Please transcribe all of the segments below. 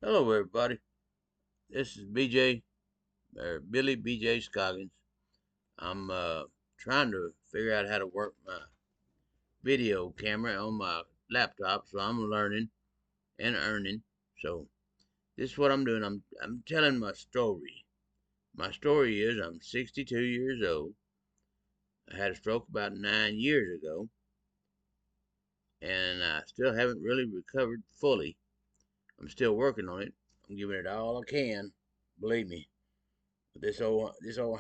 Hello, everybody. This is BJ, or Billy BJ Scoggins. I'm trying to figure out how to work my video camera on my laptop, so I'm learning and earning. So this is what I'm doing. I'm telling my story. My story is I'm 62 years old. I had a stroke about 9 years ago, and I still haven't really recovered fully. I'm still working on it. I'm giving it all I can. Believe me. This old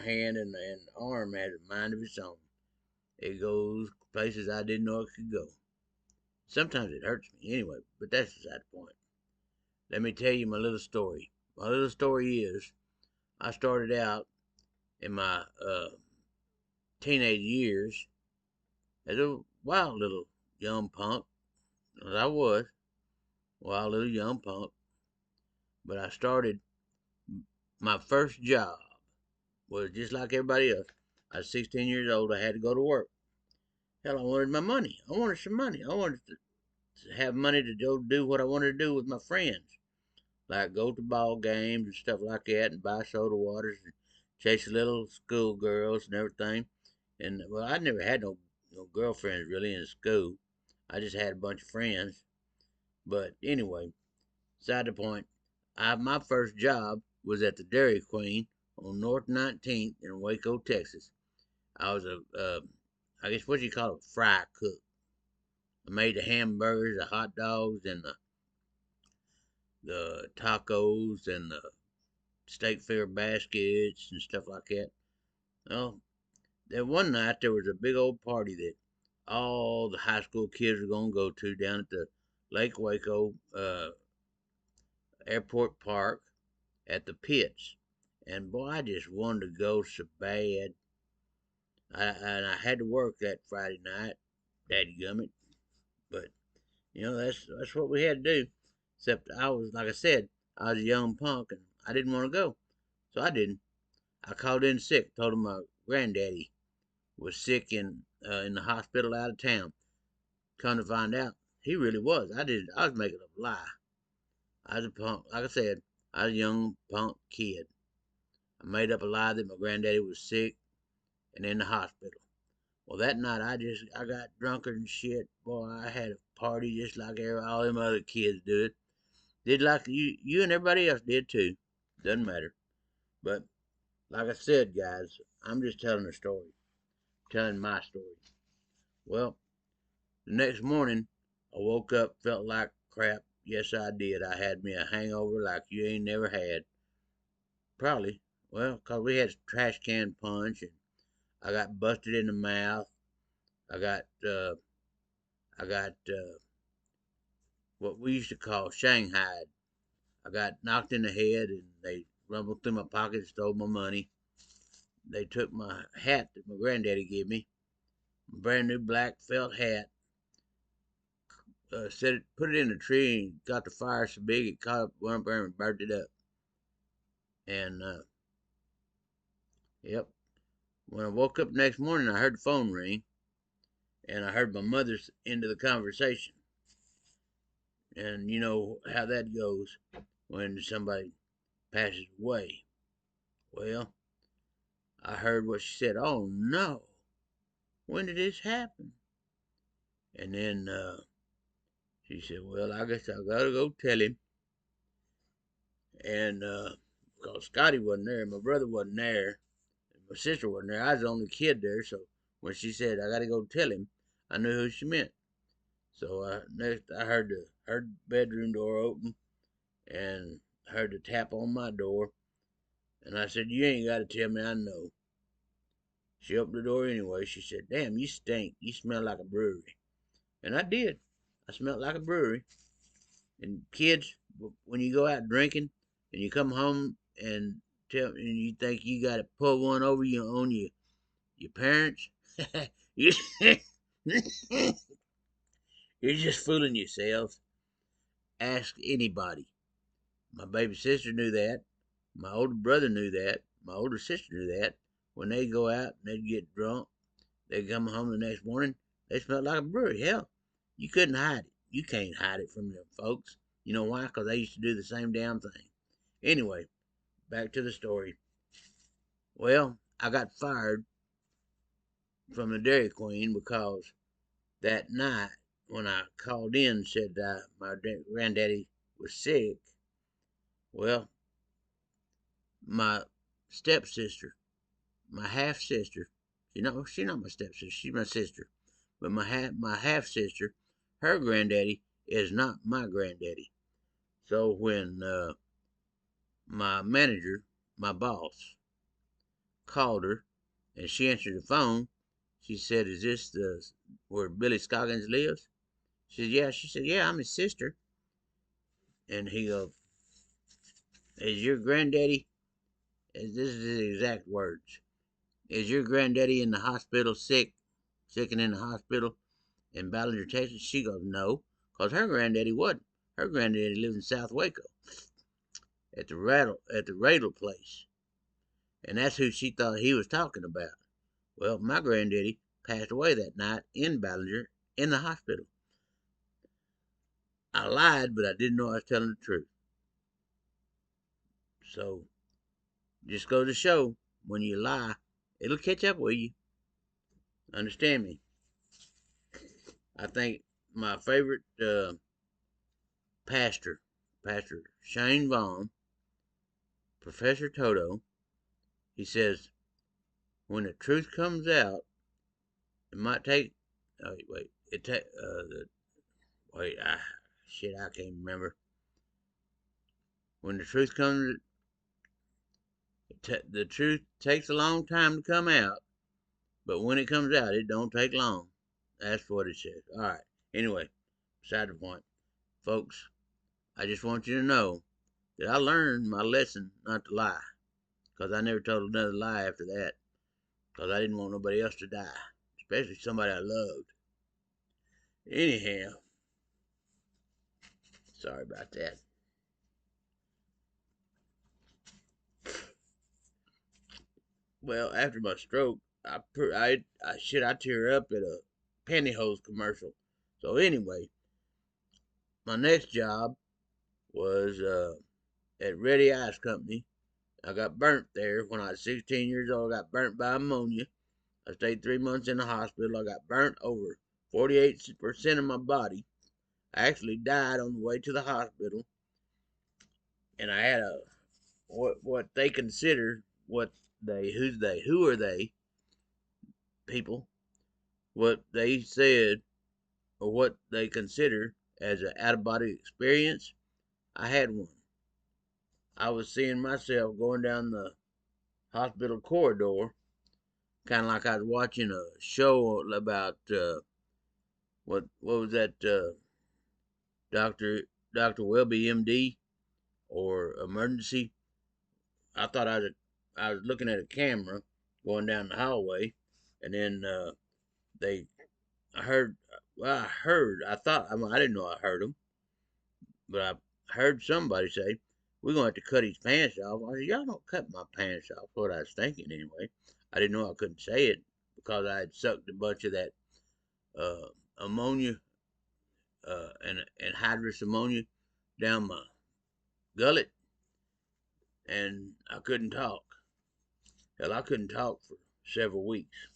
hand and arm has a mind of its own. It goes places I didn't know it could go. Sometimes it hurts me anyway, but that's beside the point. Let me tell you my little story. My little story is I started out in my teenage years as a wild little young punk, as I was, wild little young punk. But I started my first job was just like everybody else. I was 16 years old. I had to go to work. Hell, I wanted my money. I wanted some money. I wanted to have money to go do what I wanted to do with my friends, like go to ball games and stuff like that, and buy soda waters and chase little schoolgirls and everything. And well, I never had no girlfriends really in school. I just had a bunch of friends. But anyway, side the point. My first job was at the Dairy Queen on North 19th in Waco, Texas. I was I guess what you call a fry cook. I made the hamburgers, the hot dogs, and the tacos and the steak fair baskets and stuff like that. Well, that one night there was a big old party that all the high school kids were gonna go to down at the Lake Waco Airport Park at the pits. And boy, I just wanted to go so bad. And I had to work that Friday night, dadgummit. But that's what we had to do. Except I was, like I said, I was a young punk and I didn't want to go, so I didn't. I called in sick. Told him my granddaddy was sick in the hospital out of town. Come to find out, he really was. I was making up a lie. I was a punk. Like I said, I was a young punk kid. I made up a lie that my granddaddy was sick and in the hospital. Well, that night I got drunker than shit. Boy, I had a party just like all them other kids do it. Did like you and everybody else did too. Doesn't matter. But like I said, guys, I'm just telling a story, telling my story. Well, the next morning, I woke up, felt like crap. Yes, I did. I had me a hangover like you ain't never had. Probably. Well, 'cause we had trash can punch and I got busted in the mouth. I got, uh, I got what we used to call shanghai. I got knocked in the head and they rumbled through my pocket and stole my money. They took my hat that my granddaddy gave me, a brand new black felt hat. Put it in a tree and got the fire so big it caught up one burn and burnt it up. And yep, when I woke up the next morning, I heard the phone ring, and I heard my mother's end of the conversation. And you know how that goes when somebody passes away. Well, I heard what she said. Oh no, when did this happen? And then she said, "Well, I guess I gotta go tell him." And because Scotty wasn't there, my brother wasn't there, my sister wasn't there. I was the only kid there, so when she said I gotta go tell him, I knew who she meant. So next, I heard the bedroom door open and heard the tap on my door, and I said, "You ain't gotta tell me, I know." She opened the door anyway. She said, "Damn, you stink. You smell like a brewery." And I did. I smelled like a brewery. And kids, when you go out drinking and you come home and and you think you got to pull one over you on your parents, you, you're just fooling yourselves. Ask anybody. My baby sister knew that. My older brother knew that. My older sister knew that. When they go out and they get drunk, they come home the next morning, they smell like a brewery. Hell, you couldn't hide it. You can't hide it from them folks. You know why? Because they used to do the same damn thing. Anyway, back to the story. Well, I got fired from the Dairy Queen because that night when I called in and said that my granddaddy was sick, well, my stepsister, my half sister, she's not my stepsister, she's my sister, but my half sister, her granddaddy is not my granddaddy. So when my manager, my boss, called her and she answered the phone, she said, "Is this the where Billy Scoggins lives?" She said, "Yeah." She said, "Yeah, I'm his sister." And he goes, "Is your granddaddy?" This is his exact words. "Is your granddaddy in the hospital sick and in the hospital in Ballinger, Texas?" She goes, "No," because her granddaddy wasn't. Her granddaddy lived in South Waco at the Radle place, and that's who she thought he was talking about. Well, my granddaddy passed away that night in Ballinger in the hospital. I lied, but I didn't know I was telling the truth. So, just goes to show, when you lie, it'll catch up with you. Understand me? I think my favorite pastor, Pastor Shane Vaughn, Professor Toto, he says, when the truth comes out, it might take. Oh, wait, it take. Wait, shit, I can't remember. When the truth comes, the truth takes a long time to come out, but when it comes out, it don't take long. That's what it says. All right. Anyway, beside the point, folks. I just want you to know that I learned my lesson not to lie, because I never told another lie after that, because I didn't want nobody else to die, especially somebody I loved. Anyhow, sorry about that. Well, after my stroke, I tear up at a pantyhose commercial. So anyway, my next job was at Ready Ice Company. I got burnt there when I was 16 years old. I got burnt by ammonia. I stayed 3 months in the hospital. I got burnt over 48% of my body. I actually died on the way to the hospital, and I had a what they consider who are they people, what they said or what they consider as an out of body experience. I had one. I was seeing myself going down the hospital corridor, kind of like I was watching a show about what was that Doctor Welby, M.D. or emergency. I was looking at a camera going down the hallway, and then they I heard I thought I didn't know I heard them, but I heard somebody say, "We're gonna have to cut his pants off." I said, "Y'all don't cut my pants off." What I was thinking anyway. I didn't know I couldn't say it because I had sucked a bunch of that uh, ammonia and anhydrous ammonia down my gullet, and I couldn't talk. Hell, I couldn't talk for several weeks.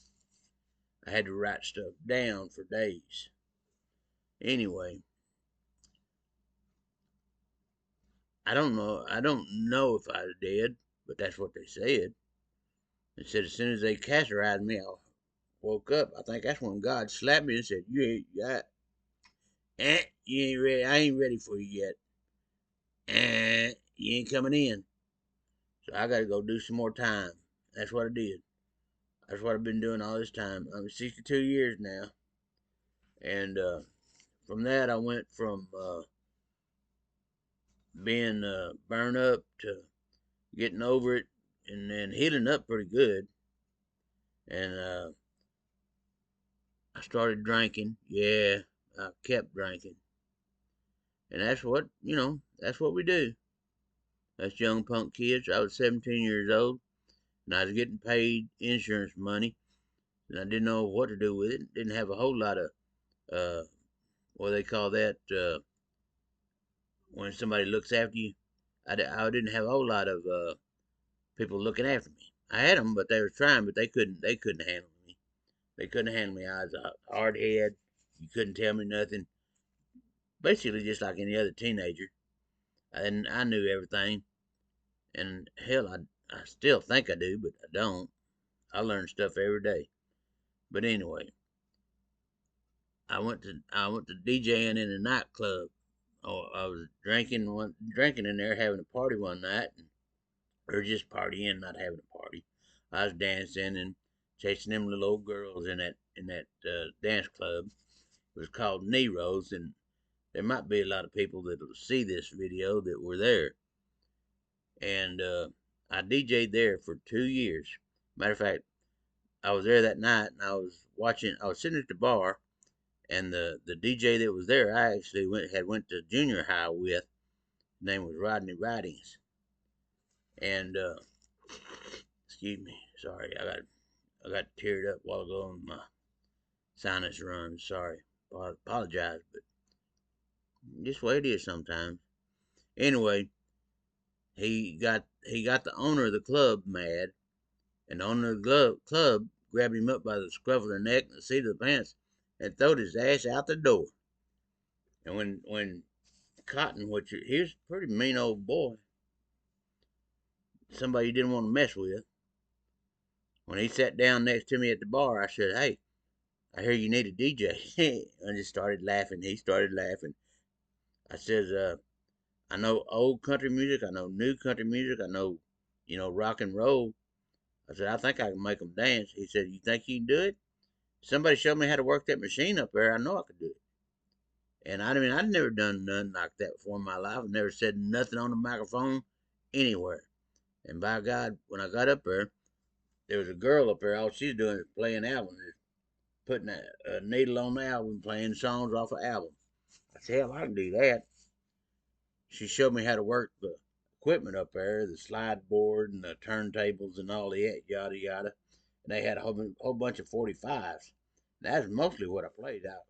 I had to write stuff down for days. Anyway, I don't know. I don't know if I was dead, but that's what they said. They said as soon as they catheterized me, I woke up. I think that's when God slapped me and said, you ain't ready. I ain't ready for you yet. You ain't coming in." So I got to go do some more time. That's what I did. That's what I've been doing all this time. I'm 62 years now, and from that I went from being burned up to getting over it, and then healing up pretty good. And I started drinking. Yeah, I kept drinking, and that's what we do. That's young punk kids. I was 17 years old, and I was getting paid insurance money, and I didn't know what to do with it. Didn't have a whole lot of what they call that when somebody looks after you. I didn't have a whole lot of people looking after me. I had them, but they were trying, but they couldn't. They couldn't handle me. They couldn't handle me. I was a hard head. You couldn't tell me nothing. Basically, just like any other teenager. And I knew everything. And hell, I still think I do, but I don't. I learn stuff every day. But anyway, I went to DJing in a nightclub. Oh, I was drinking in there, having a party one night, or just partying, not having a party. I was dancing and chasing them little old girls in that dance club. It was called Nero's, and there might be a lot of people that will see this video that were there. And I DJ'd there for 2 years. Matter of fact, I was there that night, and I was sitting at the bar, and the DJ that was there, I actually went to junior high with. His name was Rodney Ridings, and excuse me, sorry, I got teared up a while ago on my sinus run. Sorry, apologize, but just the way it is sometimes. Anyway, he got the owner of the club mad, and the owner of the club grabbed him up by the scruff of the neck and the seat of the pants and throwed his ass out the door. And when Cotton, which he was a pretty mean old boy, somebody you didn't want to mess with, when he sat down next to me at the bar, I said, "Hey, I hear you need a DJ." I just started laughing. He started laughing. I says, "I know old country music. I know new country music. I know, rock and roll." I said, "I think I can make them dance." He said, "You think you can do it? Somebody showed me how to work that machine up there. I know I could do it." And I mean, I'd never done nothing like that before in my life. I've never said nothing on the microphone anywhere. And by God, when I got up there was a girl up there. All she's doing is playing albums, putting a needle on the album, playing songs off of albums. I said, "Hell, I can do that." She showed me how to work the equipment up there, the slide board and the turntables and all that, yada yada. And they had a whole bunch of 45s. And that's mostly what I played out,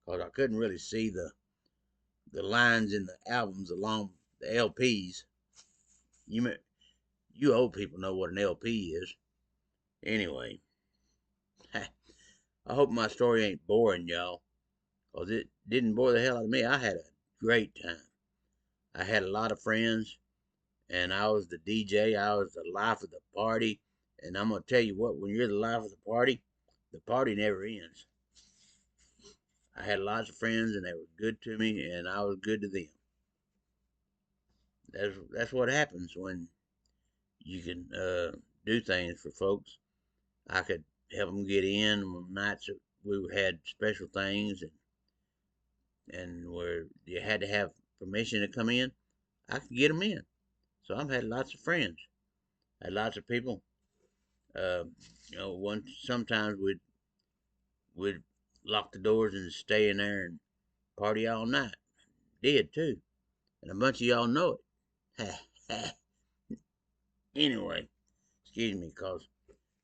because I couldn't really see the lines in the albums along the LPs. You old people know what an LP is. Anyway, I hope my story ain't boring, y'all, because it didn't bore the hell out of me. I had a great time. I had a lot of friends, and I was the DJ. I was the life of the party. And I'm going to tell you what, when you're the life of the party never ends. I had lots of friends, and they were good to me, and I was good to them. That's what happens when you can do things for folks. I could help them get in on nights that we had special things, and where you had to have permission to come in. I could get them in. So I've had lots of friends. I had lots of people. Uh, sometimes we'd lock the doors and stay in there and party all night. Did too, and a bunch of y'all know it. Anyway, excuse me, cause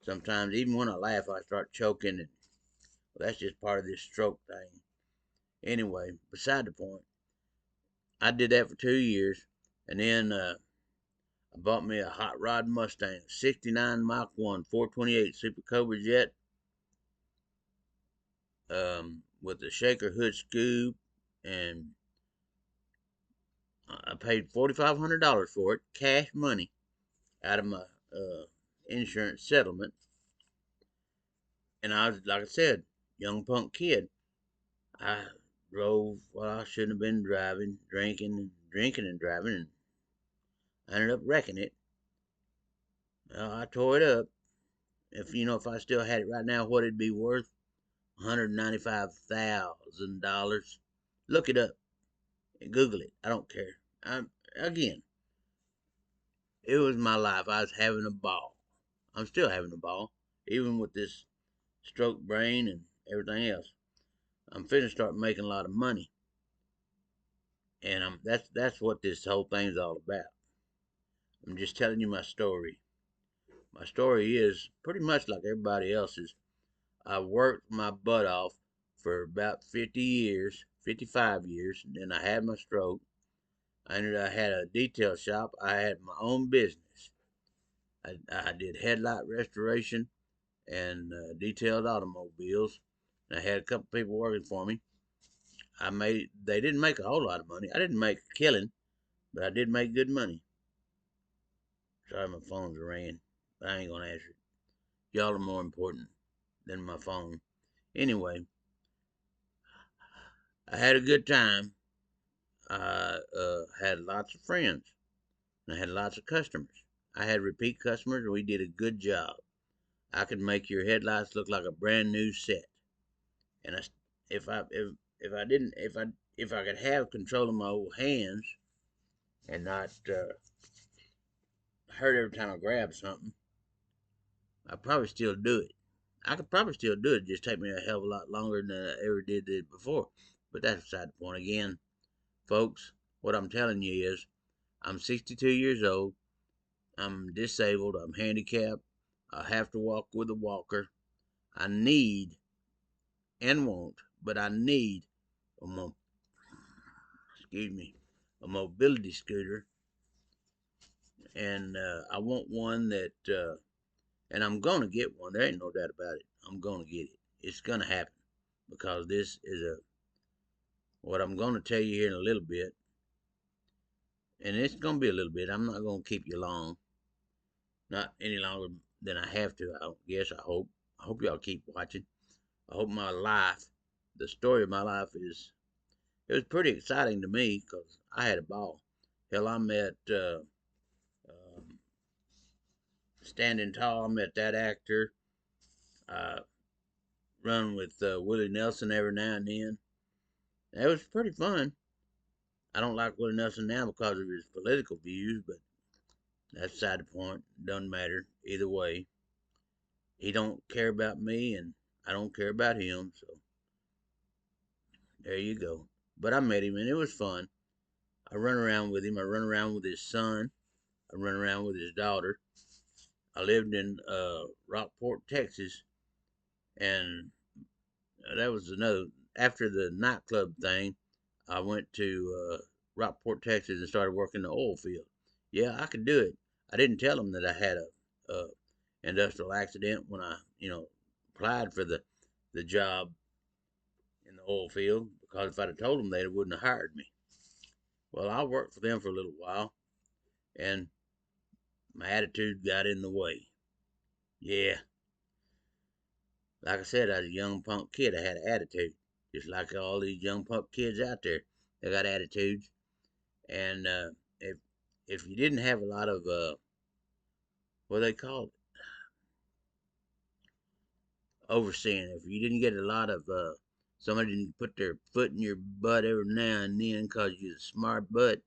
sometimes even when I laugh, I start choking, and well, that's just part of this stroke thing. Anyway, beside the point, I did that for 2 years, and then I bought me a hot rod Mustang, 69 Mach 1, 428 Super Cobra Jet, with a shaker hood scoop, and I paid $4,500 for it, cash money, out of my insurance settlement. And I was, like I said, young punk kid. I drove while I shouldn't have been driving, drinking and driving, and I ended up wrecking it. I tore it up. If I still had it right now, what it'd be worth? $195,000. Look it up and Google it. I don't care. Again, it was my life. I was having a ball. I'm still having a ball, even with this stroke brain and everything else. I'm finna start making a lot of money, and that's what this whole thing's all about. I'm just telling you my story. My story is pretty much like everybody else's. I worked my butt off for about 50 years, 55 years, and then I had my stroke. I had a detail shop. I had my own business. I did headlight restoration and detailed automobiles. And I had a couple people working for me. They didn't make a whole lot of money. I didn't make a killing, but I did make good money. Sorry, my phone's ringing, but I ain't gonna answer it. Y'all are more important than my phone. Anyway, I had a good time. I had lots of friends. And I had lots of customers. I had repeat customers, and we did a good job. I could make your headlights look like a brand new set. And if I could have control of my old hands and not hurt every time I grab something, I'd probably still do it. I could probably still do it. It'd just take me a hell of a lot longer than I ever did it before. But that's beside the point. Again, folks, what I'm telling you is I'm 62 years old. I'm disabled. I'm handicapped. I have to walk with a walker. I need and won't, but I need a a mobility scooter, and I want one that, and I'm gonna get one. There ain't no doubt about it. I'm gonna get it. It's gonna happen because this is what I'm gonna tell you here in a little bit, and it's gonna be a little bit. I'm not gonna keep you long, not any longer than I have to. I guess. I hope. I hope y'all keep watching. I hope my life, the story of my life, it was pretty exciting to me because I had a ball. Hell, I met Standing Tall. I met that actor. I run with Willie Nelson every now and then. It was pretty fun. I don't like Willie Nelson now because of his political views, but that's beside the point. Doesn't matter either way. He don't care about me, and I don't care about him. So there you go. But I met him, and it was fun. I run around with him. I run around with his son. I run around with his daughter. I lived in Rockport, Texas, and that was another. After the nightclub thing, I went to Rockport, Texas, and started working the oil field. Yeah, I could do it. I didn't tell them that I had a industrial accident when I, applied for the job in the oil field because if I'd have told them, they wouldn't have hired me. Well, I worked for them for a little while, and my attitude got in the way. Yeah, like I said, I was a young punk kid. I had an attitude, just like all these young punk kids out there. They got attitudes, and if if you didn't have a lot of what they call it, overseeing, if you didn't get a lot of somebody didn't put their foot in your butt every now and then because you're a smart butt,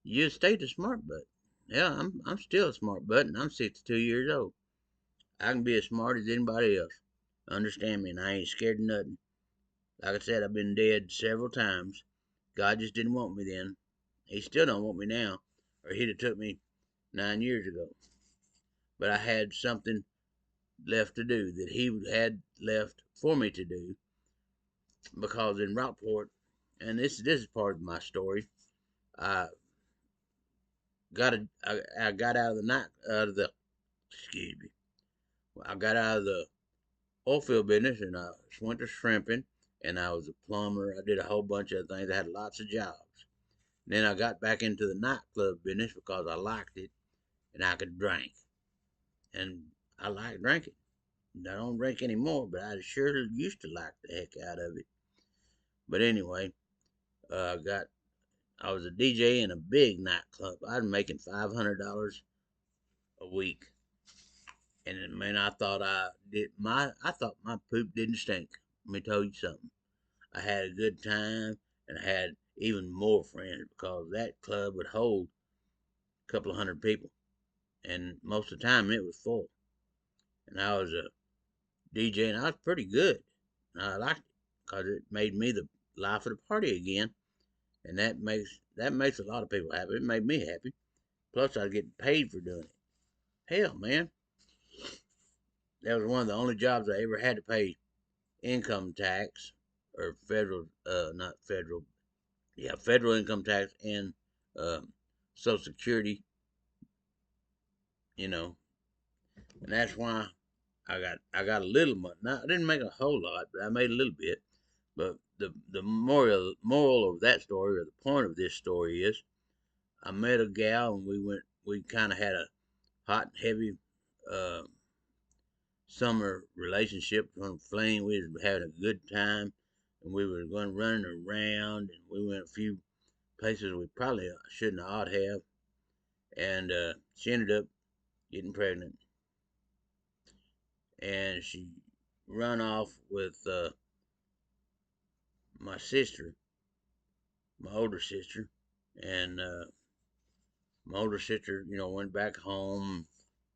you just stayed a smart butt. Yeah, I'm still a smart butt, and I'm 62 years old. I can be as smart as anybody else. Understand me, and I ain't scared of nothing. Like I said, I've been dead several times. God just didn't want me then. He still don't want me now, or he'd have took me 9 years ago. But I had something left to do that he had left for me to do because in Rockport, and this is part of my story. I I got out of the night out of the excuse me. I got out of the oil field business and I went to shrimping and I was a plumber. I did a whole bunch of things. I had lots of jobs. Then I got back into the nightclub business because I liked it and I could drink. And I like drinking. I don't drink anymore, but I sure used to like the heck out of it. But anyway, uh, I got I was a DJ in a big nightclub. I was making $500 a week, and man, I thought my poop didn't stink. Let me tell you something. I had a good time, and I had even more friends because that club would hold a couple of hundred people, and most of the time it was full. And I was a DJ, and I was pretty good. And I liked it because it made me the life of the party again, and that makes a lot of people happy. It made me happy. Plus, I was getting paid for doing it. Hell, man, that was one of the only jobs I ever had to pay income tax or federal, not federal, yeah, federal income tax and Social Security, you know, and that's why I got a little money. Now I didn't make a whole lot, but I made a little bit. But the moral of that story, or the point of this story, is I met a gal and we kind of had a hot and heavy uh, summer relationship from fling. We was having a good time, and we were going running around, and we went a few places we probably shouldn't have ought have, and she ended up getting pregnant, and she run off with my sister, my older sister, and my older sister, went back home.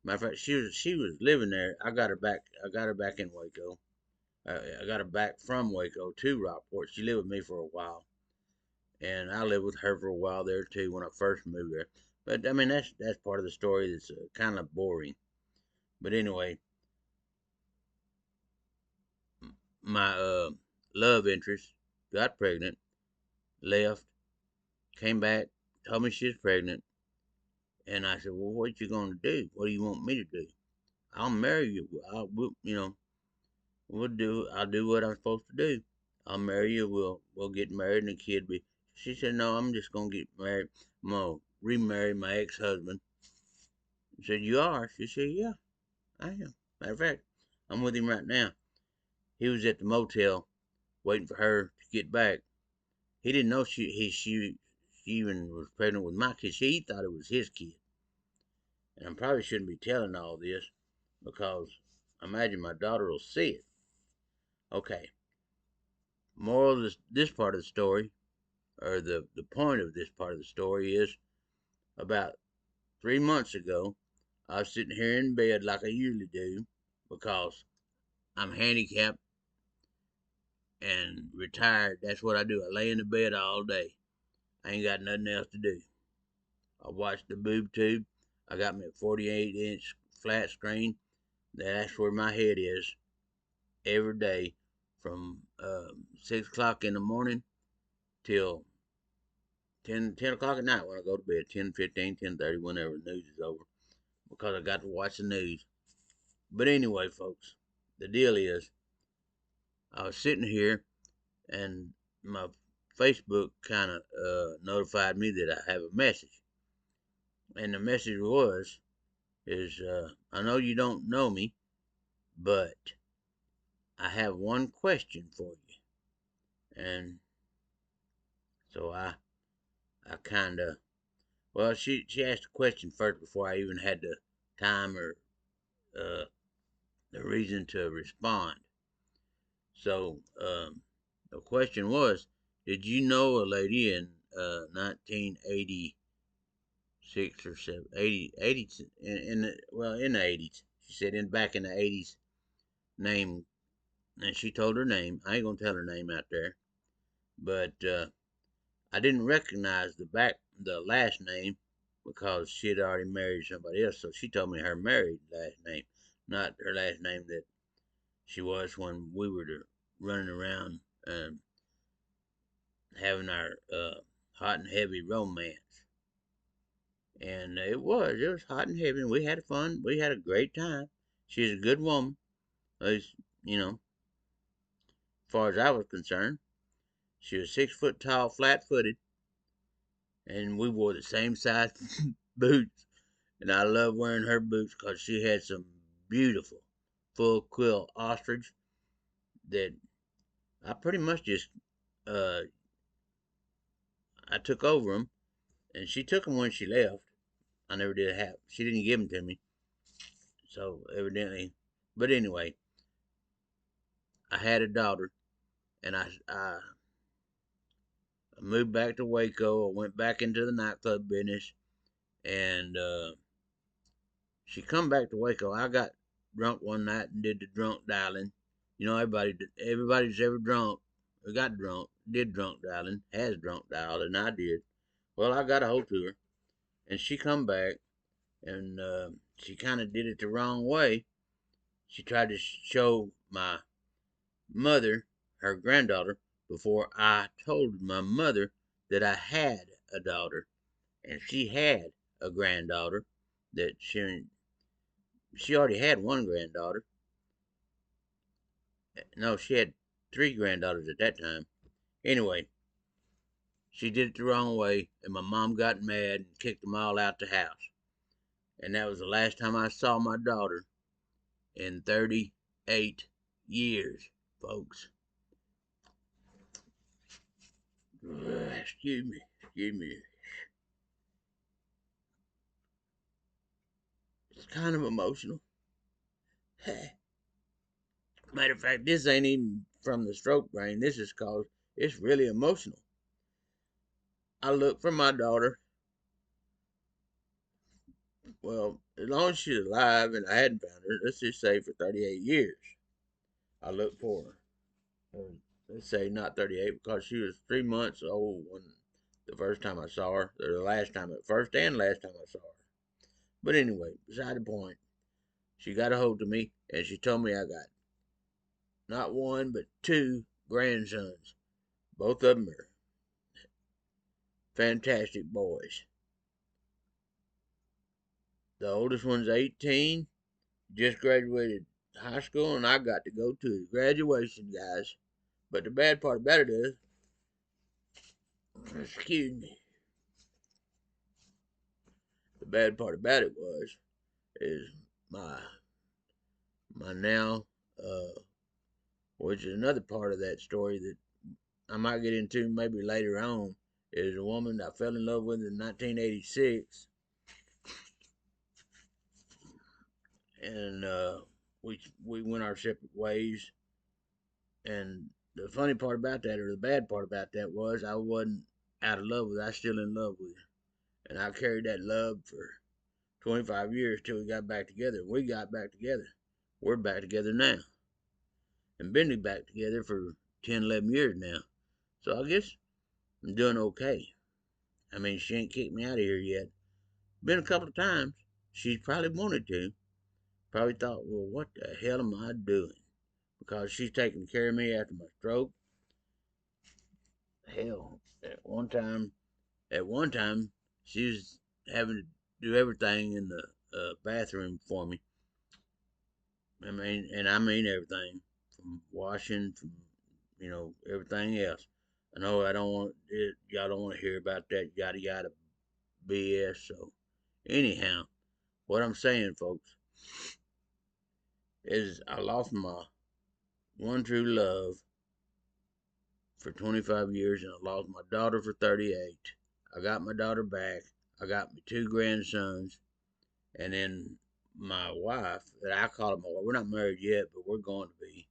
Matter of fact, she was living there. I got her back. I got her back in Waco. I got her back from Waco to Rockport. She lived with me for a while, and I lived with her for a while there too when I first moved there. But I mean, that's part of the story that's kind of boring. But anyway, my love interest got pregnant, left, came back, told me she was pregnant, and I said, "Well, what you gonna do? What do you want me to do? I'll marry you. I'll do what I'm supposed to do. I'll marry you. We'll get married, and the kid be." She said, "No, I'm just gonna get married. I'm gonna remarry my ex-husband." I said, "You are?" She said, "Yeah, I am. Matter of fact, I'm with him right now." He was at the motel waiting for her to get back. He didn't know she even was pregnant with my kid. He thought it was his kid. And I probably shouldn't be telling all this because I imagine my daughter will see it. Okay. Moral of this part of the story, or the point of this part of the story, is about 3 months ago, I was sitting here in bed like I usually do because I'm handicapped and retired. That's what I do. I lay in the bed all day. I ain't got nothing else to do. I watch the boob tube. I got me a 48-inch flat screen. That's where my head is every day from 6 o'clock in the morning till 10 o'clock at night when I go to bed, 10:15, 10:30, whenever the news is over, because I got to watch the news. But anyway, folks, the deal is I was sitting here and my Facebook kind of notified me that I have a message. And the message is I know you don't know me, but I have one question for you. And so I kind of, well, she asked a question first before I even had the time or uh, the reason to respond. So the question was, did you know a lady in 1986 or 80 in the 80s? She said back in the 80s, name, and she told her name. I ain't gonna tell her name out there, but I didn't recognize the last name because she had already married somebody else. So she told me her married last name, not her last name that she was when we were running around having our hot and heavy romance. And it was hot and heavy. And we had fun. We had a great time. She's a good woman, at least as far as I was concerned. She was 6 foot tall, flat footed, and we wore the same size boots. And I love wearing her boots because she had some beautiful full quill ostrich that I pretty much just uh, I took over them, and she took them when she left. I never did have. She didn't give them to me, so evidently. But anyway, I had a daughter, and I moved back to Waco. I went back into the nightclub business, and she come back to Waco. I got drunk one night and did the drunk dialing. Everybody's ever drunk or got drunk, did drunk dialing, has drunk dialed, and I did. Well, I got a hold to her, and she come back, and she kind of did it the wrong way. She tried to show my mother, her granddaughter, before I told my mother that I had a daughter. and she had a granddaughter that she already had one granddaughter. No, she had three granddaughters at that time. Anyway, she did it the wrong way, and my mom got mad and kicked them all out the house. And that was the last time I saw my daughter in 38 years, folks. Excuse me, excuse me. It's kind of emotional. Matter of fact, this ain't even from the stroke brain. This is cause it's really emotional. I look for my daughter. Well, as long as she's alive and I hadn't found her, let's just say for 38 years, I looked for her. Or let's say not 38 because she was 3 months old when the first time I saw her, or the last time, first and last time I saw her. But anyway, beside the point, she got a hold of me and she told me I got not one but two grandsons. Both of them are fantastic boys. The oldest one's 18, just graduated high school, and I got to go to his graduation, guys. But the bad part about it is, excuse me, the bad part about it is my now, which is another part of that story that I might get into maybe later on, is a woman I fell in love with in 1986, and we went our separate ways. And the funny part about that, or the bad part about that, was I wasn't out of love with her. I was still in love with her, and I carried that love for 25 years till we got back together. We got back together. We're back together now, and been back together for 10, 11 years now. So I guess I'm doing okay. I mean, she ain't kicked me out of here yet. Been a couple of times. She's probably wanted to. Probably thought, well, what the hell am I doing? Because she's taking care of me after my stroke. Hell, at one time, she was having to do everything in the bathroom for me. I mean everything, from washing, from everything else. I know I don't want it, y'all don't want to hear about that yada yada BS. So anyhow, what I'm saying, folks, is I lost my one true love for 25 years, and I lost my daughter for 38. I got my daughter back. I got my two grandsons, and then my wife, that I call her my wife. We're not married yet, but we're going to be,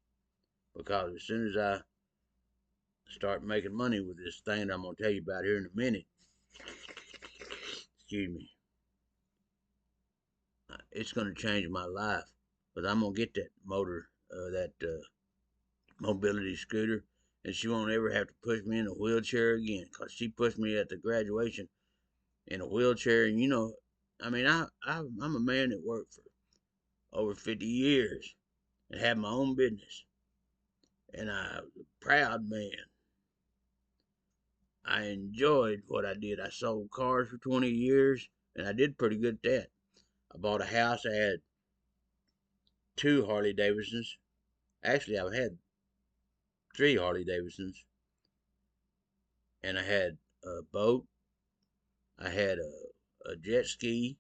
because as soon as I start making money with this thing that I'm going to tell you about here in a minute, excuse me, it's going to change my life. But I'm going to get that mobility scooter, and she won't ever have to push me in a wheelchair again, because she pushed me at the graduation in a wheelchair. And I mean, I'm a man that worked for over 50 years and had my own business, and I was a proud man. I enjoyed what I did. I sold cars for 20 years, and I did pretty good at that. I bought a house. I had two Harley Davidsons. Actually, I've had three Harley Davidsons, and I had a boat. I had a jet ski.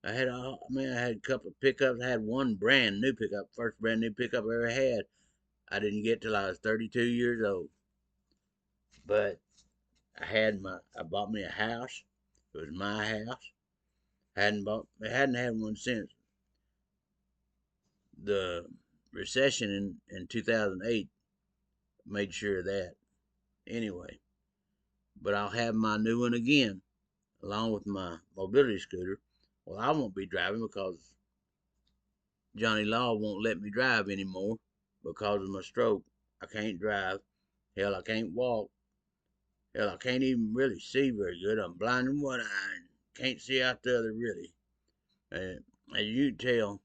I had a couple of pickups. I had one brand new pickup, first brand new pickup I ever had. I didn't get till I was 32 years old. But I bought me a house. It was my house. I hadn't had one since the recession in 2008 made sure of that. Anyway, but I'll have my new one again, along with my mobility scooter. Well, I won't be driving because Johnny Law won't let me drive anymore because of my stroke. I can't drive. Hell, I can't walk. Hell, I can't even really see very good. I'm blind in one eye and can't see out the other, really. And as you can tell,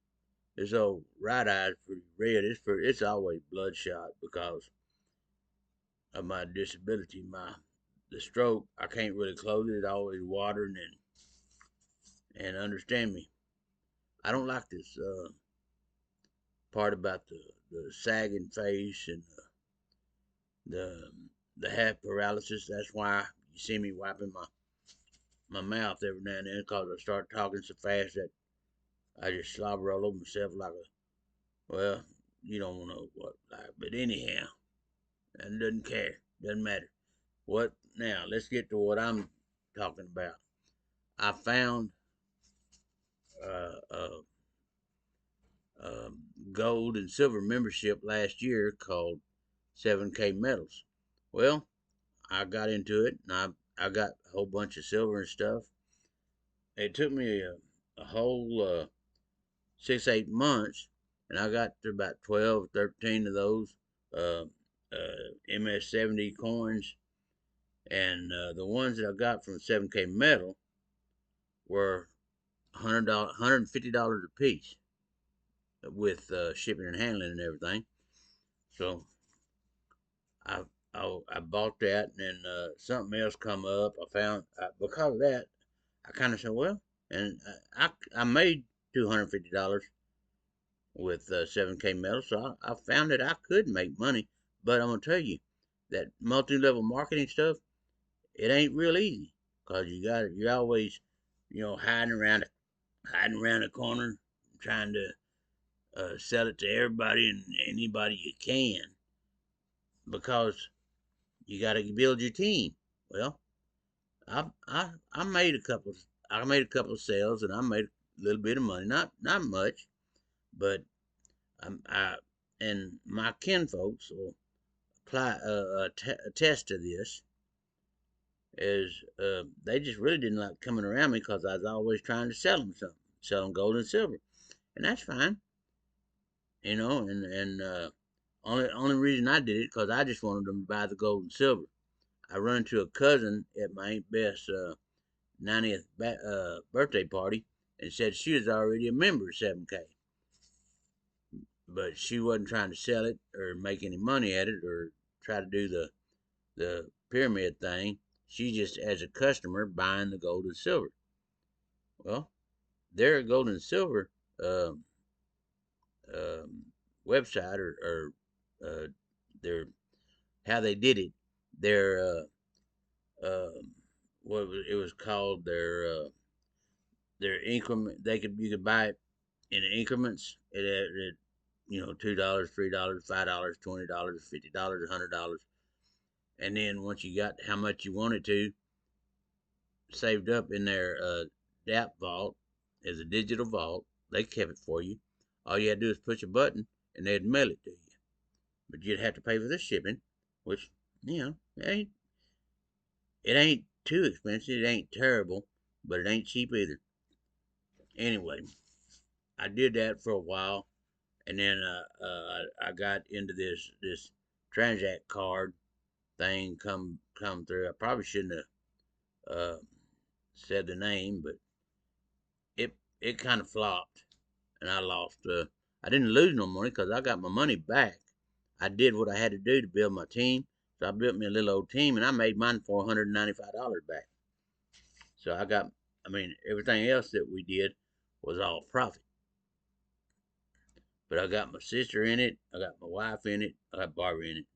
this old right eye is pretty red. It's always bloodshot because of my disability. the stroke, I can't really close it. It's always watering and understand me. I don't like this part about the sagging face and the the half paralysis. That's why you see me wiping my mouth every now and then, because I start talking so fast that I just slobber all over myself like a, well, you don't know what, like, but anyhow, and doesn't care, doesn't matter. What now? Let's get to what I'm talking about. I found uh, uh, gold and silver membership last year called 7K Metals. Well, I got into it, and I got a whole bunch of silver and stuff. It took me a whole 6 8 months, and I got to about 12 13 of those uh, MS70 coins, and the ones that I got from 7K Metal were $150 a piece with shipping and handling and everything. So I I bought that, and then something else come up. I found because of that, I kind of said, well, and I made $250 with 7K Metal, so I found that I could make money. But I'm gonna tell you that multi-level marketing stuff, it ain't real easy, cause you're always, hiding around the corner, trying to sell it to everybody and anybody you can, because you got to build your team. Well, I made a couple. I made a couple of sales, and I made a little bit of money. Not much, but I and my kinfolks will attest to this. Is they just really didn't like coming around me because I was always trying to sell them something, sell them gold and silver, and that's fine, And only reason I did it because I just wanted them to buy the gold and silver. I run into a cousin at my Aunt Beth's 90th birthday party and said she was already a member of 7K, but she wasn't trying to sell it or make any money at it or try to do the pyramid thing. She just as a customer buying the gold and silver. Well, their gold and silver uh, um, website or their how they did it, their what was, it was called their increment. You could buy it in increments. It $2, $3, $5, $20, $50, $100, and then once you got how much you wanted to saved up in their DAP vault as a digital vault, they kept it for you. All you had to do is push a button and they'd mail it to you. But you'd have to pay for the shipping, which it ain't too expensive. It ain't terrible, but it ain't cheap either. Anyway, I did that for a while, and then I got into this Transact card thing come through. I probably shouldn't have said the name, but it kind of flopped, and I lost. I didn't lose no money because I got my money back. I did what I had to do to build my team, so I built me a little old team, and I made mine $495 back. So everything else that we did was all profit. But I got my sister in it, I got my wife in it, I got Barbara in it,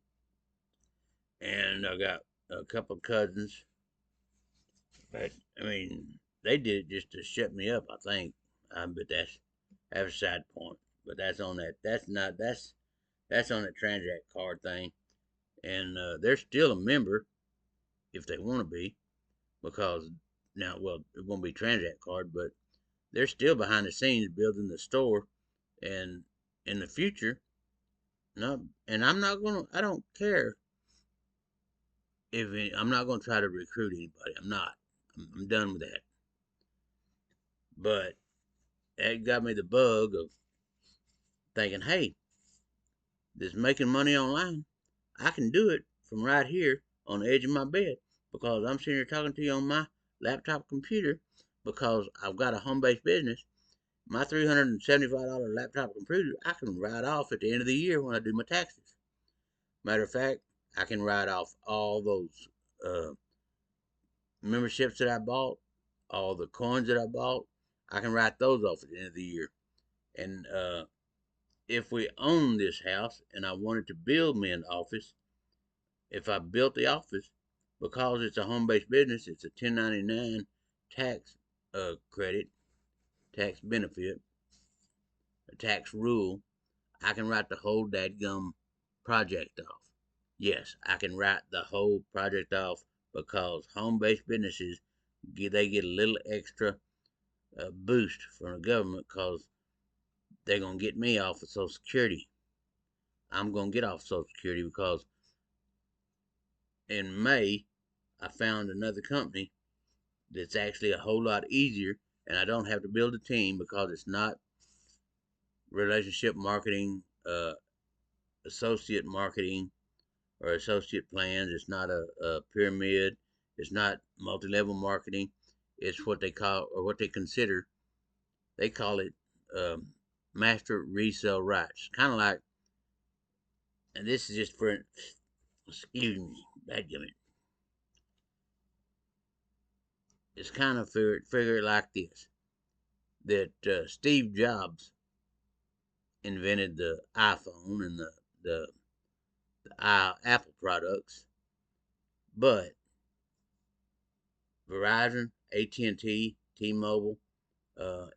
and I got a couple of cousins. But they did it just to shut me up, I think. But that's a side point. But that's on that. That's on the Transact card thing, and they're still a member if they want to be, because now, well, it won't be Transact card, but they're still behind the scenes building the store, and in the future, no, and I'm not gonna. I don't care I'm not gonna try to recruit anybody. I'm not. I'm done with that. But that got me the bug of thinking, hey, this making money online, I can do it from right here on the edge of my bed because I'm sitting here talking to you on my laptop computer because I've got a home-based business. My $375 laptop computer, I can write off at the end of the year when I do my taxes. Matter of fact, I can write off all those memberships that I bought, all the coins that I bought, I can write those off at the end of the year. And if we own this house and I wanted to build me an office, if I built the office, because it's a home-based business, it's a 1099 tax credit, tax benefit, a tax rule. I can write the whole dadgum project off. Yes, I can write the whole project off because home-based businesses they get a little extra boost from the government because they're gonna get me off of Social Security. I'm gonna get off Social Security because in May I found another company that's actually a whole lot easier, and I don't have to build a team because it's not relationship marketing, associate marketing, or associate plans. It's not a pyramid. It's not multi-level marketing. It's what they call or what they consider. They call it master resale rights. Kind of like, and this is just for, excuse me, dadgummit. It's kind of figure it like this: that Steve Jobs invented the iPhone and the Apple products, but Verizon, AT&T, T-Mobile,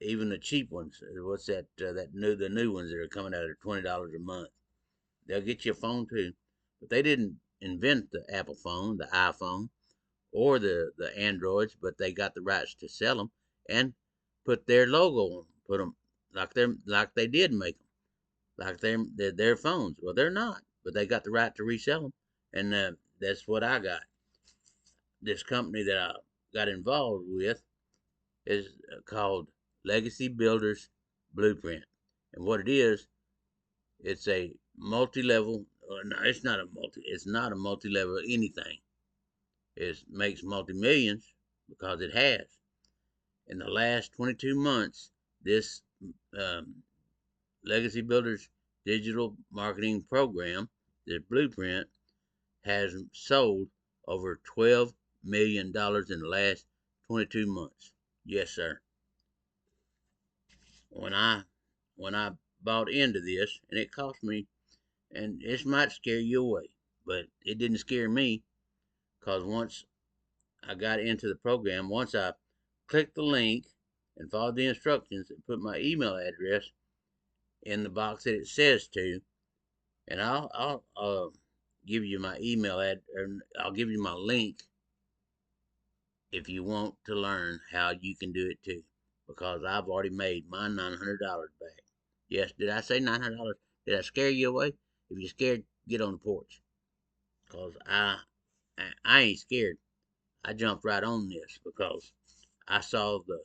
even the cheap ones. What's that? The new ones that are coming out at $20 a month. They'll get you a phone too, but they didn't invent the Apple phone, the iPhone, or the Androids, but they got the rights to sell them and put their logo on them, put them like they did make them, like they're their phones. Well, they're not, but they got the right to resell them, and that's what I got. This company that I got involved with is called Legacy Builders Blueprint, and what it is, it's a multi-level. No, it's not a multi. It's not a multi-level anything. It makes multi-millions because it has. In the last 22 months, this um, Legacy Builders digital marketing program, the Blueprint, has sold over $12 million in the last 22 months. Yes, sir. When I when I bought into this, and it cost me, and this might scare you away, but it didn't scare me because once I got into the program, once I clicked the link and followed the instructions and put my email address in the box that it says to, and I'll give you my email or I'll give you my link if you want to learn how you can do it too, because I've already made my $900 back. Yes, did I say $900? Did I scare you away? If you're scared, get on the porch, cause I ain't scared. I jumped right on this because I saw the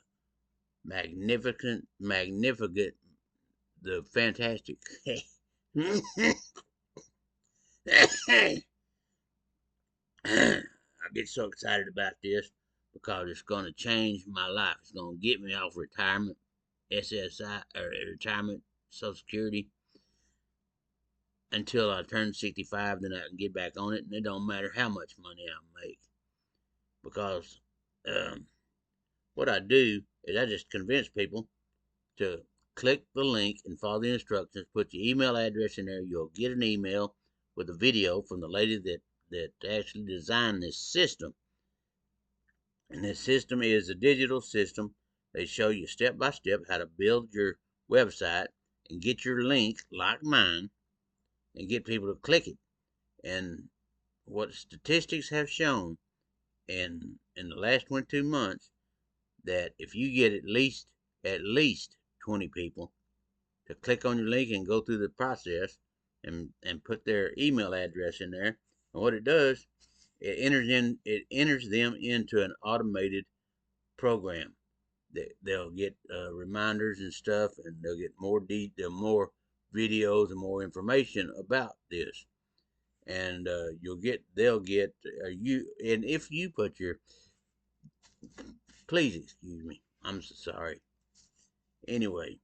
magnificent, the fantastic. I get so excited about this because it's going to change my life. It's going to get me off retirement, SSI, or retirement Social Security until I turn 65. Then I can get back on it, and it don't matter how much money I make because um, what I do is I just convince people to click the link and follow the instructions. Put your email address in there. You'll get an email with a video from the lady that actually designed this system. And this system is a digital system. They show you step by step how to build your website and get your link like mine and get people to click it. And what statistics have shown in the last 22 months that if you get at least 20 people to click on your link and go through the process and put their email address in there, and what it does, it enters them into an automated program. They'll get reminders and stuff, and they'll get more more videos and more information about this. And they'll get you. And if you put your, please excuse me, I'm so sorry. Anyway,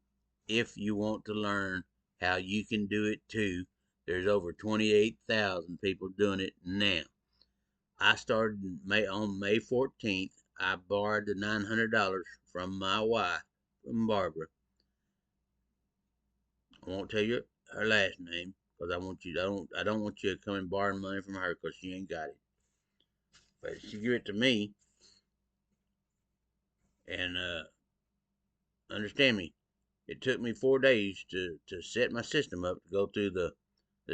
if you want to learn how you can do it too, there's over 28,000 people doing it now. I started on May 14th. I borrowed the $900 from my wife, from Barbara. I won't tell you her last name because I don't want you to come and borrow money from her because she ain't got it. But she gave it to me, and understand me, it took me 4 days to set my system up to go through the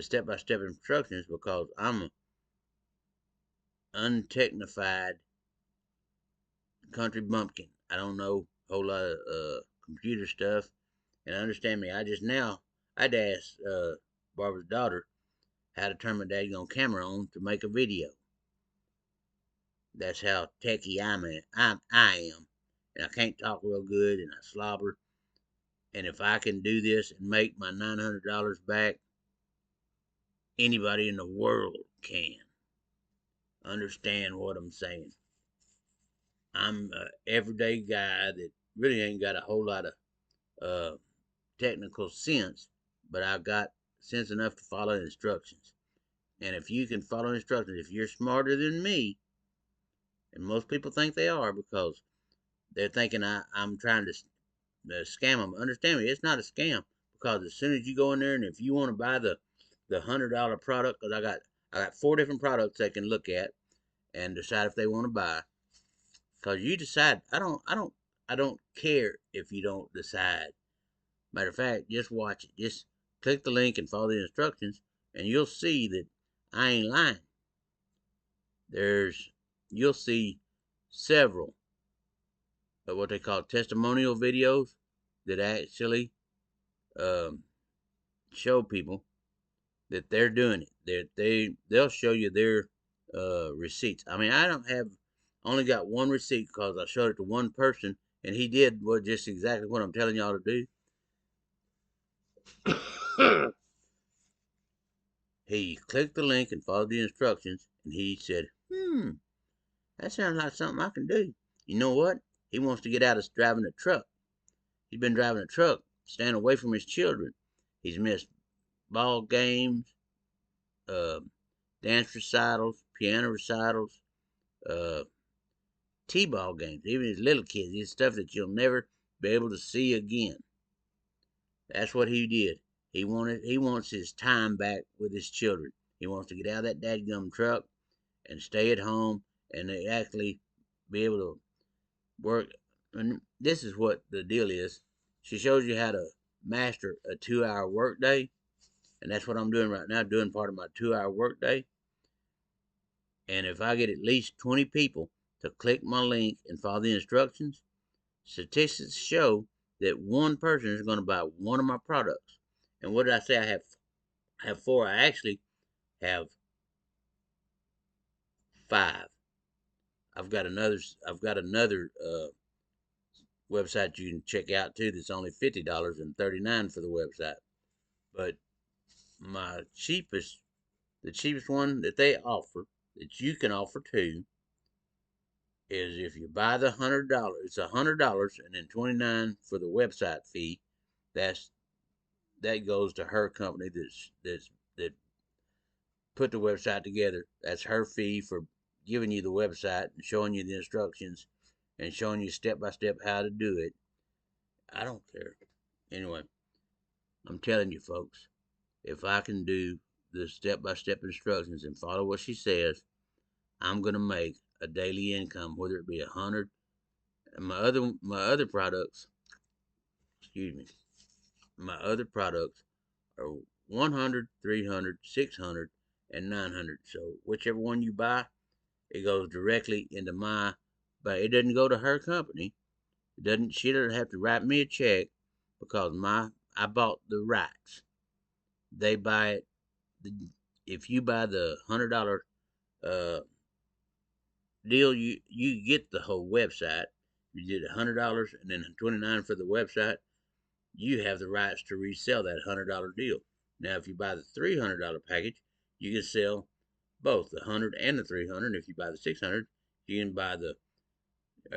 step-by-step instructions because I'm an untechnified country bumpkin. I don't know a whole lot of computer stuff, and understand me, I just now I'd ask Barbara's daughter how to turn my daggone camera on to make a video. That's how techie I am, and I can't talk real good, and I slobber. And if I can do this and make my $900 back, anybody in the world can. Understand what I'm saying? I'm an everyday guy that really ain't got a whole lot of uh, technical sense, but I've got sense enough to follow instructions. And if you can follow instructions, if you're smarter than me, and most people think they are because they're thinking I'm trying to scam them. Understand me, it's not a scam because as soon as you go in there and if you want to buy the $100 product, because I got 4 different products they can look at and decide if they want to buy. Because you decide, I don't care if you don't decide. Matter of fact, just watch it. Just click the link and follow the instructions, and you'll see that I ain't lying. You'll see several of what they call testimonial videos that actually show people that they're doing it. They'll show you their receipts. I mean, I don't have only got one receipt because I showed it to one person and he did just exactly what I'm telling y'all to do. He clicked the link and followed the instructions, and he said, that sounds like something I can do. You know what? He wants to get out of driving a truck. He's been driving a truck, staying away from his children. He's missed ball games, dance recitals, piano recitals, uh, t-ball games, even his little kids. It's stuff that you'll never be able to see again. That's what he did. He wants his time back with his children. He wants to get out of that dadgum truck and stay at home and actually be able to work. And this is what the deal is. She shows you how to master a 2-hour workday, and that's what I'm doing right now, doing part of my 2-hour workday. And if I get at least 20 people to click my link and follow the instructions, statistics show that one person is going to buy one of my products. And what did I say? I have 4. I actually have 5. I've got another website you can check out too. That's only $50.39 for the website. But my the cheapest one that they offer, that you can offer too, is if you buy the $100. It's $100 and then $29 for the website fee. That goes to her company that put the website together. That's her fee for giving you the website and showing you the instructions and showing you step by step how to do it. I don't care. Anyway, I'm telling you folks, if I can do the step by step instructions and follow what she says, I'm gonna make a daily income, whether it be 100. And my other products, excuse me, my other products are 100, 300, 600, and 900. So whichever one you buy, it goes directly into but it doesn't go to her company. She doesn't have to write me a check because I bought the rights. They buy it. If you buy the $100 uh, deal, you get the whole website. You did $100 and then $29 for the website. You have the rights to resell that $100 deal. Now, if you buy the $300 package, you can sell both the 100 and the 300. If you buy the 600, you can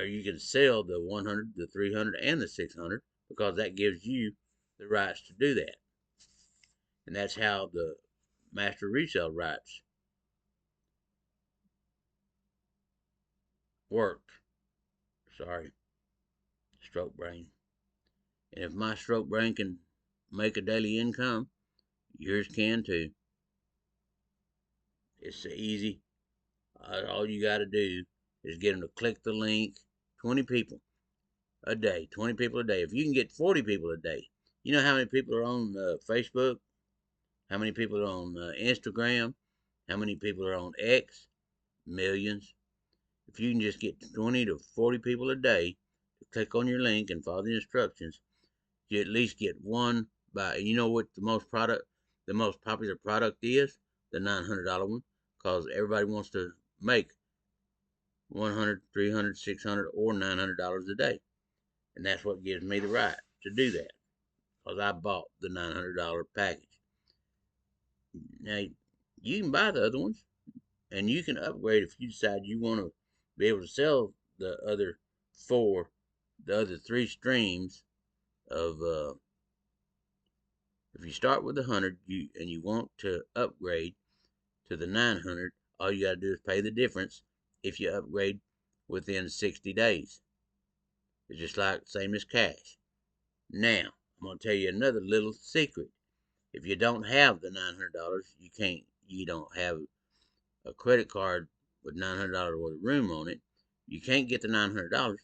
you can sell the 100, the 300, and the 600 because that gives you the rights to do that. And that's how the master resale rights work. Sorry, stroke brain. And if my stroke brain can make a daily income, yours can too. It's easy. All you got to do is get them to click the link. 20 people a day. 20 people a day. If you can get 40 people a day, you know how many people are on Facebook? How many people are on Instagram? How many people are on X? Millions. If you can just get 20 to 40 people a day to click on your link and follow the instructions, you at least get one by. You know what the most popular product is? The $900 one, because everybody wants to make 100, 300, 600, or $900 a day, and that's what gives me the right to do that, because I bought the $900 package. Now you can buy the other ones, and you can upgrade if you decide you want to be able to sell the other four, the other three streams of. If you start with 100, and you want to upgrade to the 900, all you got to do is pay the difference if you upgrade within 60 days. It's just like same as cash. Now, I'm going to tell you another little secret. If you don't have the $900, you don't have a credit card with $900 worth of room on it, you can't get the $900.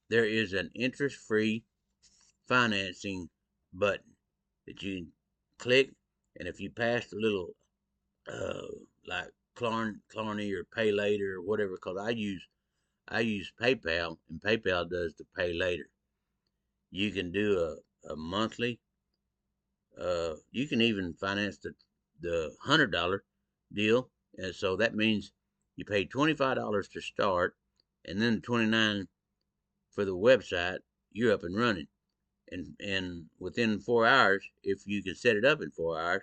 There is an interest-free financing button that you can click, and if you pass the little like Klarna or Pay Later or whatever, because I use PayPal, and PayPal does the Pay Later. You can do a monthly. You can even finance the $100 deal, and so that means you pay $25 to start, and then $29 for the website. You're up and running, and within 4 hours, if you can set it up in 4 hours,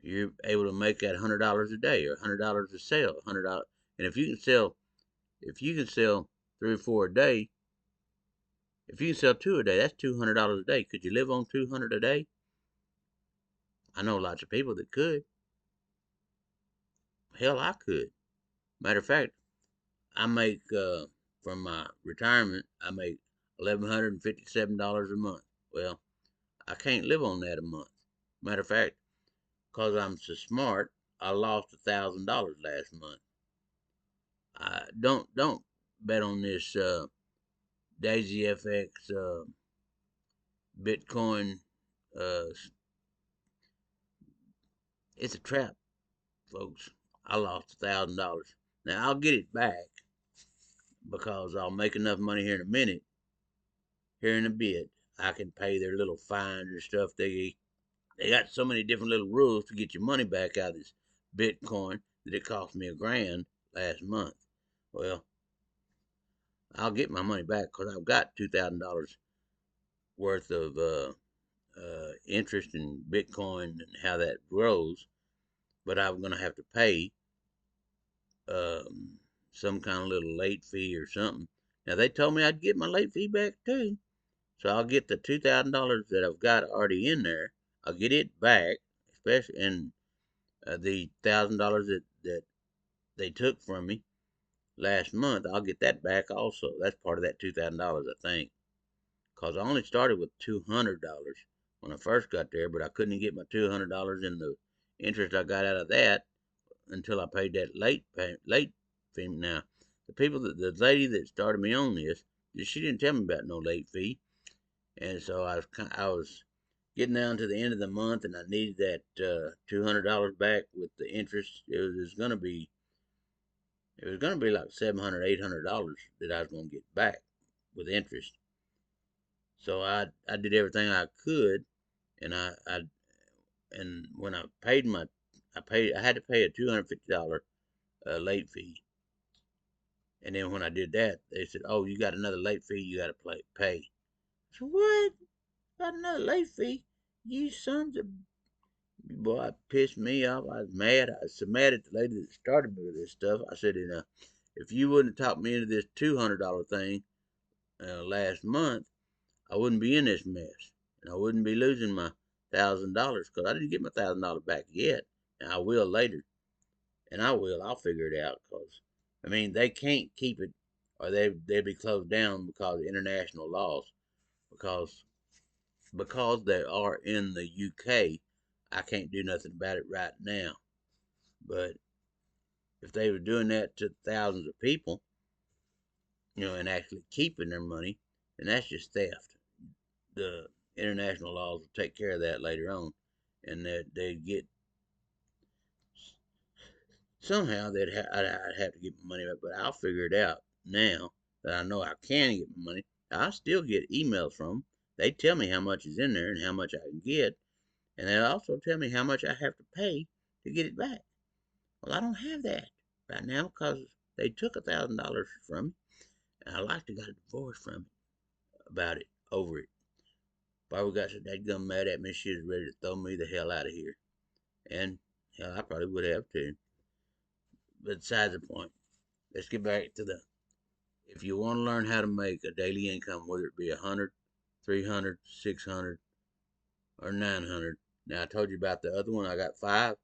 you're able to make that $100 a day or $100 a sale, $100. And if you can sell 3 or 4 a day, if you can sell two a day, that's $200 a day. Could you live on 200 a day? I know lots of people that could. Hell, I could. Matter of fact, I make from my retirement, I make $1,157 a month. Well, I can't live on that a month. Matter of fact, because I'm so smart, I lost $1,000 last month. Don't bet on this Daisy FX Bitcoin. Uh, it's a trap, folks. I lost $1,000. Now I'll get it back because I'll make enough money here in a minute. Here in a bit, I can pay their little fines and stuff. They got so many different little rules to get your money back out of this Bitcoin that it cost me $1,000 last month. Well, I'll get my money back because I've got $2,000 worth of interest in Bitcoin and how that grows, but I'm going to have to pay some kind of little late fee or something. Now, they told me I'd get my late fee back too, so I'll get the $2,000 that I've got already in there. I'll get it back, especially in the $1,000 that they took from me last month. I'll get that back also. That's part of that $2,000, I think, because I only started with $200 when I first got there, but I couldn't get my $200 in the interest I got out of that until I paid that late fee. Now, the lady that started me on this, she didn't tell me about no late fee, and so I was getting down to the end of the month, and I needed that $200 back with the interest. It was gonna be like $700, $800 that I was gonna get back with interest. So I did everything I could, and and when I paid I had to pay a $250 late fee. And then when I did that, they said, "Oh, you got another late fee you got to pay." I said, "What? Got another late fee? You sons of..." Boy, it pissed me off. I was mad. I was so mad at the lady that started me with this stuff. I said, if you wouldn't have talked me into this $200 thing last month, I wouldn't be in this mess, and I wouldn't be losing my $1,000 because I didn't get my $1,000 back yet, and I will later, and I will. I'll figure it out because I mean, they can't keep it, or they'd be closed down because of international laws. Because they are in the UK, I can't do nothing about it right now. But if they were doing that to thousands of people, and actually keeping their money, then that's just theft. The international laws will take care of that later on, and that they get somehow I'd have to get my money back, but I'll figure it out now that I know I can get my money. I still get emails from them. They tell me how much is in there and how much I can get, and they also tell me how much I have to pay to get it back. Well, I don't have that right now because they took $1,000 from me, and I like to got a divorce from it about it over it. Barbara got so dadgum mad at me, she was ready to throw me the hell out of here, and hell, I probably would have too. But besides the point, let's get back to the. If you want to learn how to make a daily income, whether it be 100, 300, 600, or 900. Now I told you about the other one. I got 5.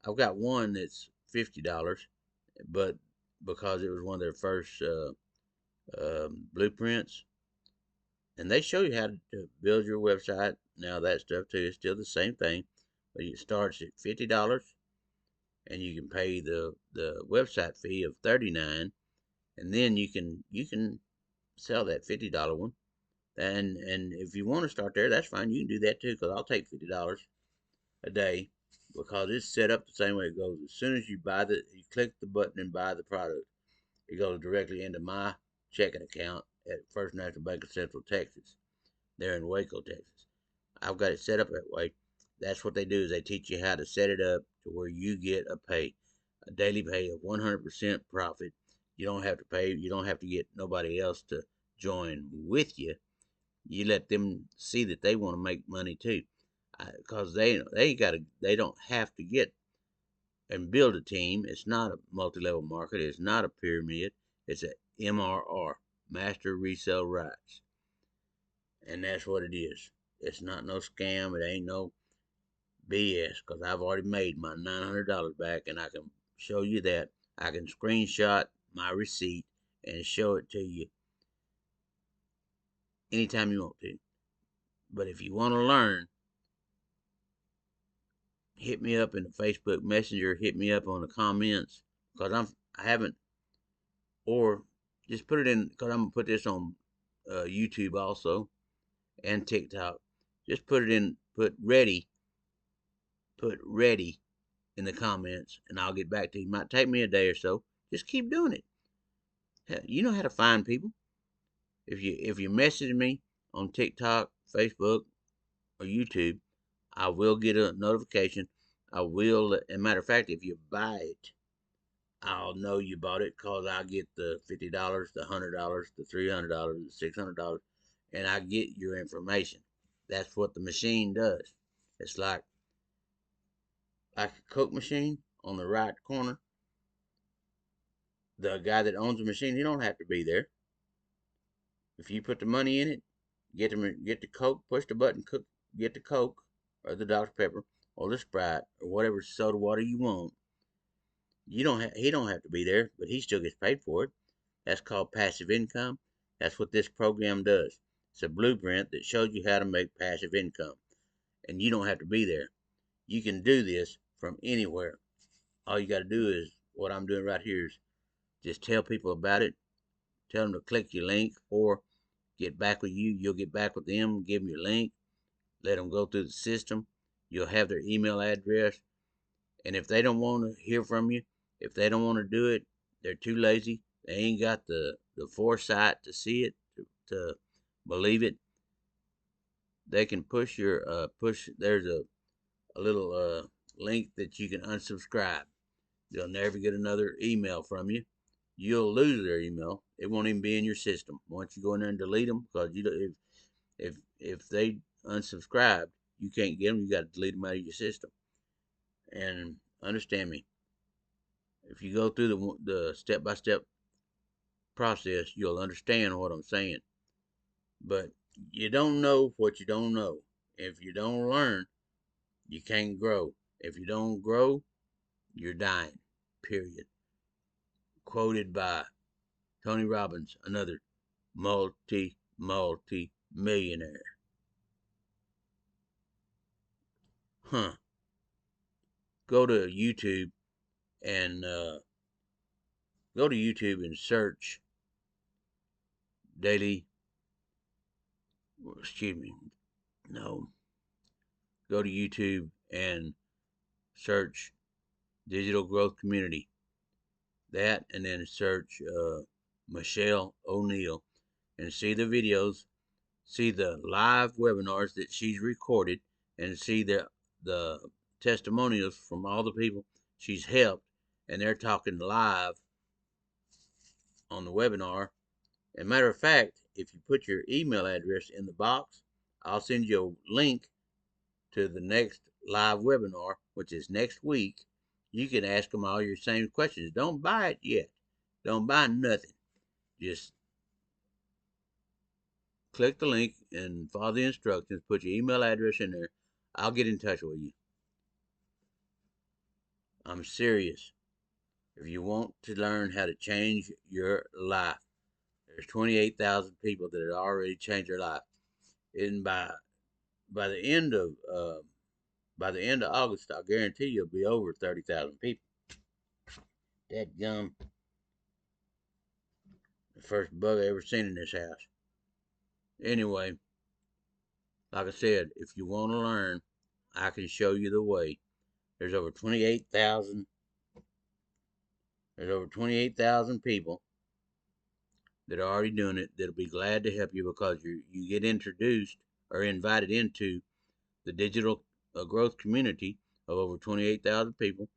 I've got one that's $50, but because it was one of their first blueprints, and they show you how to build your website. Now that stuff too is still the same thing, but it starts at $50, and you can pay the website fee of $39, and then you can sell that $50 one. And if you want to start there, that's fine. You can do that too, because I'll take $50 a day because it's set up the same way it goes. As soon as you you click the button and buy the product, it goes directly into my checking account at First National Bank of Central Texas. They're in Waco, Texas. I've got it set up that way. That's what they do is they teach you how to set it up to where you get a daily pay of 100% profit. You don't have to pay. You don't have to get nobody else to join with you. You let them see that they want to make money too, because they don't have to get and build a team. It's not a multi-level market. It's not a pyramid. It's a MRR, Master Resale Rights, and that's what it is. It's not no scam. It ain't no BS, because I've already made my $900 back, and I can show you that. I can screenshot my receipt and show it to you anytime you want to. But if you want to learn, hit me up in the Facebook Messenger. Hit me up on the comments, because I haven't, or just put it in, because I'm gonna put this on YouTube also and TikTok. Just put it in. Put ready in the comments, and I'll get back to you. It might take me a day or so. Just keep doing it. You know how to find people. If you message me on TikTok, Facebook, or YouTube, I will get a notification. I will. As a matter of fact, if you buy it, I'll know you bought it, because I'll get the $50, the $100, the $300, the $600, and I get your information. That's what the machine does. It's like a Coke machine on the right corner. The guy that owns the machine, he don't have to be there. If you put the money in it, get the Coke, push the button, get the Coke or the Dr Pepper or the Sprite or whatever soda water you want. He don't have to be there, but he still gets paid for it. That's called passive income. That's what this program does. It's a blueprint that shows you how to make passive income, and you don't have to be there. You can do this from anywhere. All you got to do is what I'm doing right here is just tell people about it. Tell them to click your link or get back with you. You'll get back with them, give them your link, let them go through the system. You'll have their email address. And if they don't want to hear from you, if they don't want to do it, they're too lazy. They ain't got the foresight to see it, to believe it. They can push there's a little link that you can unsubscribe. They'll never get another email from you. You'll lose their email. It won't even be in your system once you go in there and delete them, because if they unsubscribe, you can't get them. You got to delete them out of your system. And understand me, if you go through the step-by-step process, you'll understand what I'm saying. But you don't know what you don't know. If you don't learn, you can't grow. If you don't grow, you're dying. Period. quoted by Tony Robbins, another multi-millionaire. Go to YouTube and search daily. Excuse me. No. Go to YouTube and search Digital Growth Community. That, and then search Michelle O'Neill and see the videos, see the live webinars that she's recorded, and see the testimonials from all the people she's helped, and they're talking live on the webinar. As a matter of fact, if you put your email address in the box, I'll send you a link to the next live webinar, which is next week. You can ask them all your same questions. Don't buy it yet. Don't buy nothing. Just click the link and follow the instructions. Put your email address in there. I'll get in touch with you. I'm serious. If you want to learn how to change your life, there's 28,000 people that have already changed their life, and by the end of August, I guarantee you'll be over 30,000 people. That gum, the first bug I ever seen in this house. Anyway, like I said, if you want to learn, I can show you the way. There's over 28,000. There's over 28,000 people that are already doing it that'll be glad to help you, because you get introduced or invited into the digital growth community of over 28,000 people.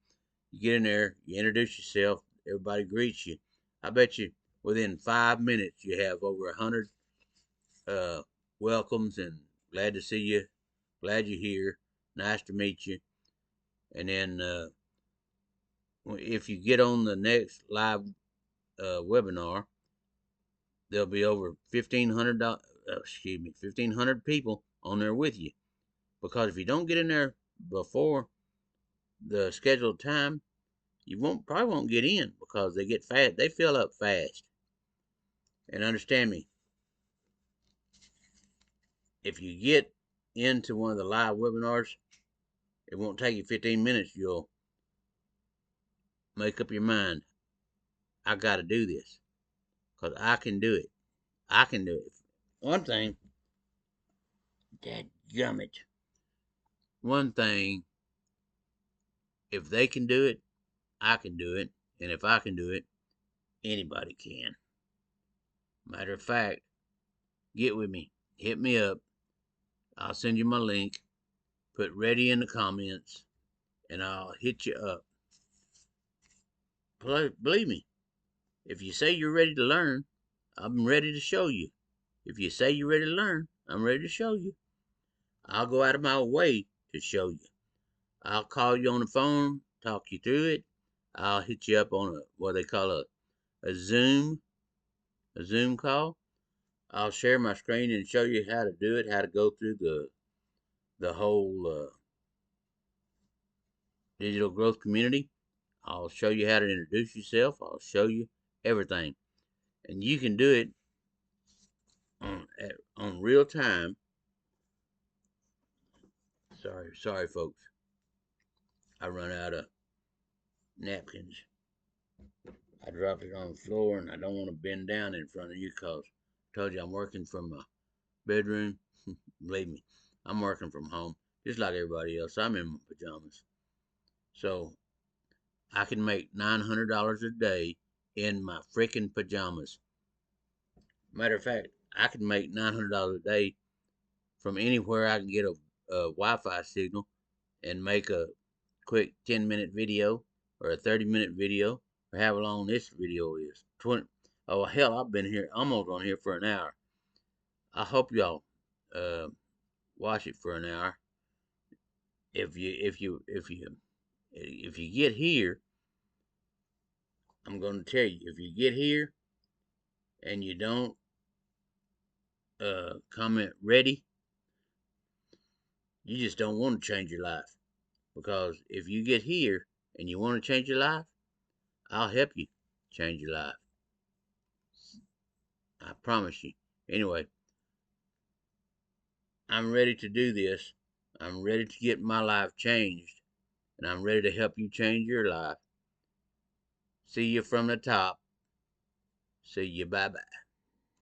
You get in there, you introduce yourself, everybody greets you. I bet you within 5 minutes you have over 100 welcomes and glad to see you, glad you're here, nice to meet you. And then if you get on the next live webinar, there'll be over 1,500 people on there with you. Because if you don't get in there before the scheduled time, you probably won't get in, because they fill up fast. And understand me, if you get into one of the live webinars, it won't take you 15 minutes. You'll make up your mind, I got to do this, because I can do it. I can do it. One thing, dadgummit. One thing, if they can do it, I can do it. And if I can do it, anybody can. Matter of fact, get with me. Hit me up. I'll send you my link. Put ready in the comments, and I'll hit you up. Believe me, if you say you're ready to learn, I'm ready to show you. If you say you're ready to learn, I'm ready to show you. I'll go out of my way to show you. I'll call you on the phone, talk you through it. I'll hit you up on what they call a Zoom call. I'll share my screen and show you how to do it, how to go through the whole digital growth community. I'll show you how to introduce yourself. I'll show you everything. And you can do it on real time. Sorry, folks. I run out of napkins. I dropped it on the floor, and I don't want to bend down in front of you, because I told you I'm working from my bedroom. Believe me, I'm working from home, just like everybody else. I'm in my pajamas. So I can make $900 a day in my freaking pajamas. Matter of fact, I can make $900 a day from anywhere I can get a Wi-Fi signal, and make a quick 10-minute video or a 30-minute video, or however long this video is. 20. Oh hell, I've been here almost on here for an hour. I hope y'all watch it for an hour. If you get here, I'm going to tell you, if you get here and you don't comment ready, you just don't want to change your life. Because if you get here and you want to change your life, I'll help you change your life. I promise you. Anyway, I'm ready to do this. I'm ready to get my life changed. And I'm ready to help you change your life. See you from the top. See you. Bye-bye.